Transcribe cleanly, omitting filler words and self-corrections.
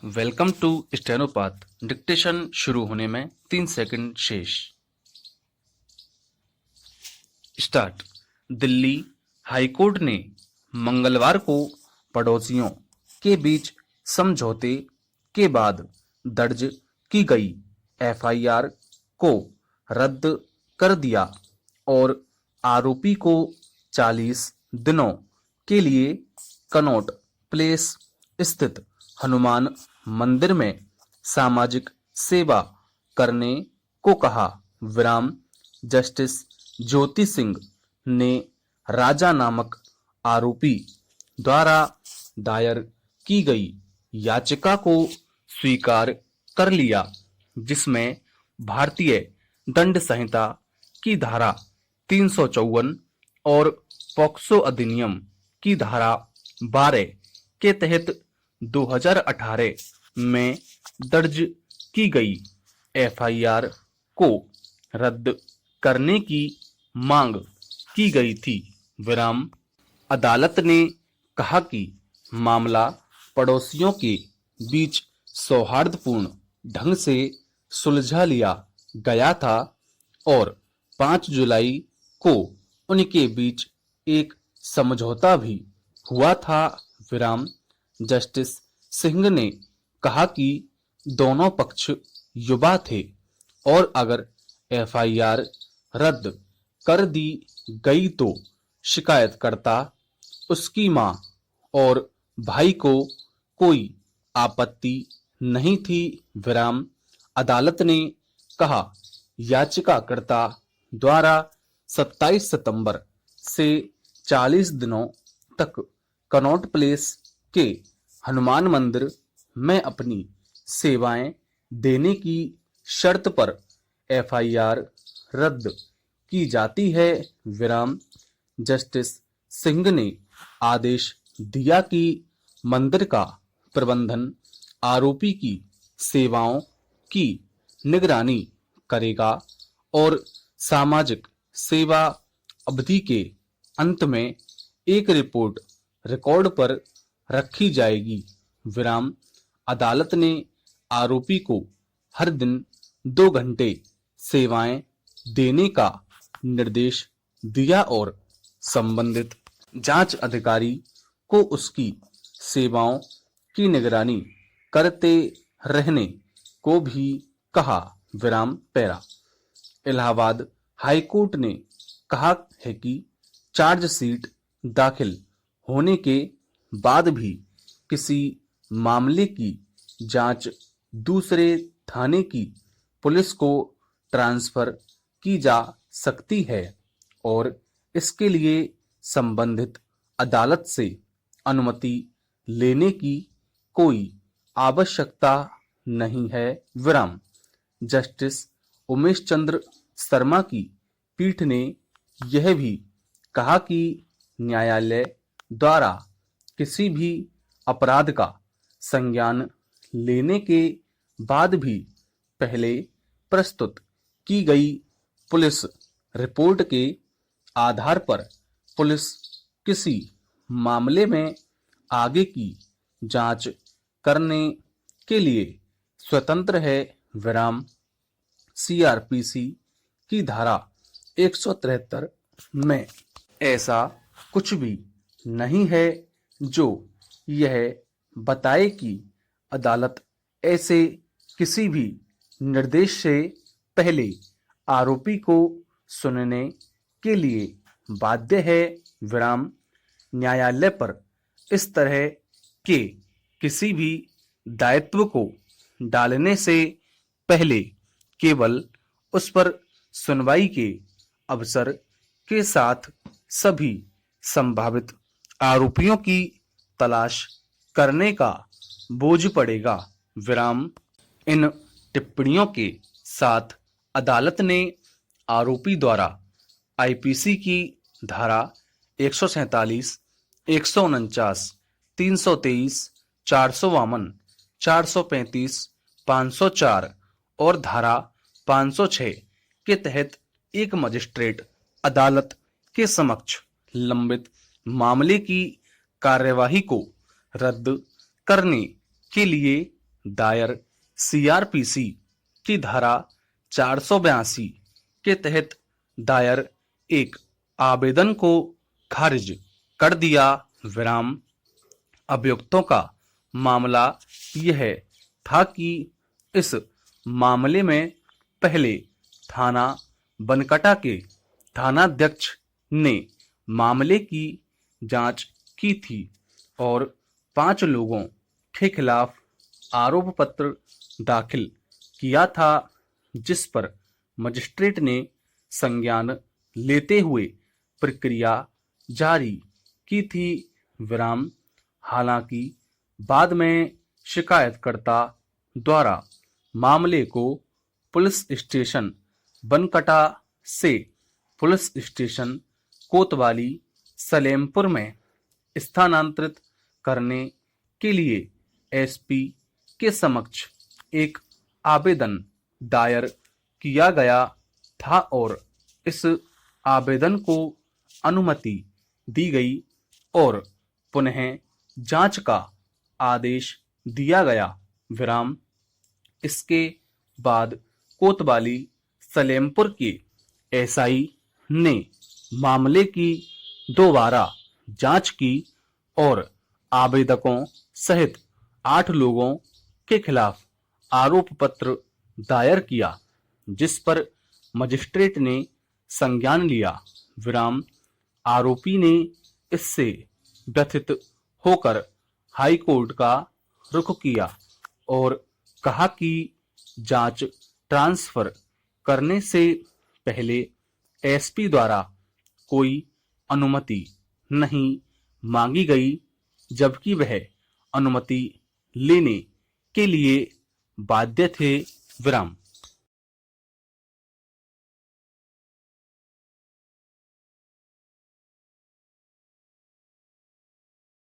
Welcome to स्टेनोपाथ। Dictation शुरू होने में 3 सेकंड शेष। स्टार्ट। दिल्ली हाईकोर्ट ने मंगलवार को पड़ोसियों के बीच समझौते के बाद दर्ज की गई एफआईआर को रद्द कर दिया और आरोपी को 40 दिनों के लिए कनॉट प्लेस स्थित हनुमान मंदिर में सामाजिक सेवा करने को कहा। जस्टिस ज्योति सिंह ने राजा नामक आरोपी द्वारा दायर की गई याचिका को स्वीकार कर लिया, जिसमें भारतीय दंड संहिता की धारा 354 और पॉक्सो अधिनियम की धारा 12 के तहत 2018 में दर्ज की गई एफआईआर को रद्द करने की मांग की गई थी। अदालत ने कहा कि मामला पड़ोसियों के बीच सौहार्दपूर्ण ढंग से सुलझा लिया गया था और 5 जुलाई को उनके बीच एक समझौता भी हुआ था। जस्टिस सिंह ने कहा कि दोनों पक्ष युवा थे और अगर एफआईआर रद्द कर दी गई तो शिकायतकर्ता, उसकी मां और भाई को कोई आपत्ति नहीं थी। अदालत ने कहा, याचिकाकर्ता द्वारा 27 सितंबर से 40 दिनों तक कनॉट प्लेस के हनुमान मंदिर में अपनी सेवाएं देने की शर्त पर एफआईआर रद्द की जाती है। जस्टिस सिंह ने आदेश दिया कि मंदिर का प्रबंधन आरोपी की सेवाओं की निगरानी करेगा और सामाजिक सेवा अवधि के अंत में एक रिपोर्ट रिकॉर्ड पर रखी जाएगी। अदालत ने आरोपी को हर दिन 2 घंटे सेवाएं देने का निर्देश दिया और संबंधित जांच अधिकारी को उसकी सेवाओं की निगरानी करते रहने को भी कहा। इलाहाबाद हाईकोर्ट ने कहा है कि चार्जशीट दाखिल होने के बाद भी किसी मामले की जांच दूसरे थाने की पुलिस को ट्रांसफर की जा सकती है और इसके लिए संबंधित अदालत से अनुमति लेने की कोई आवश्यकता नहीं है। जस्टिस उमेश चंद्र शर्मा की पीठ ने यह भी कहा कि न्यायालय द्वारा किसी भी अपराध का संज्ञान लेने के बाद भी पहले प्रस्तुत की गई पुलिस रिपोर्ट के आधार पर पुलिस किसी मामले में आगे की जांच करने के लिए स्वतंत्र है। सीआरपीसी की धारा 173 में ऐसा कुछ भी नहीं है जो यह बताए कि अदालत ऐसे किसी भी निर्देश से पहले आरोपी को सुनने के लिए बाध्य है। न्यायालय पर इस तरह के किसी भी दायित्व को डालने से पहले केवल उस पर सुनवाई के अवसर के साथ सभी संभावित आरोपियों की तलाश करने का बोझ पड़ेगा। इन टिप्पणियों के साथ अदालत ने आरोपी द्वारा आईपीसी की धारा 147, 149, 323, 452, 435, 504 और धारा 506 के तहत एक मजिस्ट्रेट अदालत के समक्ष लंबित मामले की कार्यवाही को रद्द करने के लिए दायर सीआरपीसी की धारा 482 के तहत दायर एक आवेदन को खारिज कर दिया। विराम। अभियुक्तों का मामला यह था कि इस मामले में पहले थाना बनकटा के थानाध्यक्ष ने मामले की जांच की थी और 5 लोगों के खिलाफ आरोप पत्र दाखिल किया था, जिस पर मजिस्ट्रेट ने संज्ञान लेते हुए प्रक्रिया जारी की थी। विराम। हालांकि बाद में शिकायतकर्ता द्वारा मामले को पुलिस स्टेशन बनकटा से पुलिस स्टेशन कोतवाली सलेमपुर में स्थानांतरित करने के लिए एसपी के समक्ष एक आवेदन दायर किया गया था और इस आवेदन को अनुमति दी गई और पुनः जांच का आदेश दिया गया। विराम। इसके बाद कोतवाली सलेमपुर के एसआई ने मामले की दोबारा जांच की और आवेदकों सहित 8 लोगों के खिलाफ आरोप पत्र दायर किया, जिस पर मजिस्ट्रेट ने संज्ञान लिया। विराम। आरोपी ने इससे व्यथित होकर हाई कोर्ट का रुख किया और कहा कि जांच ट्रांसफर करने से पहले एसपी द्वारा कोई अनुमति नहीं मांगी गई, जबकि वह अनुमति लेने के लिए बाध्य थे। विराम।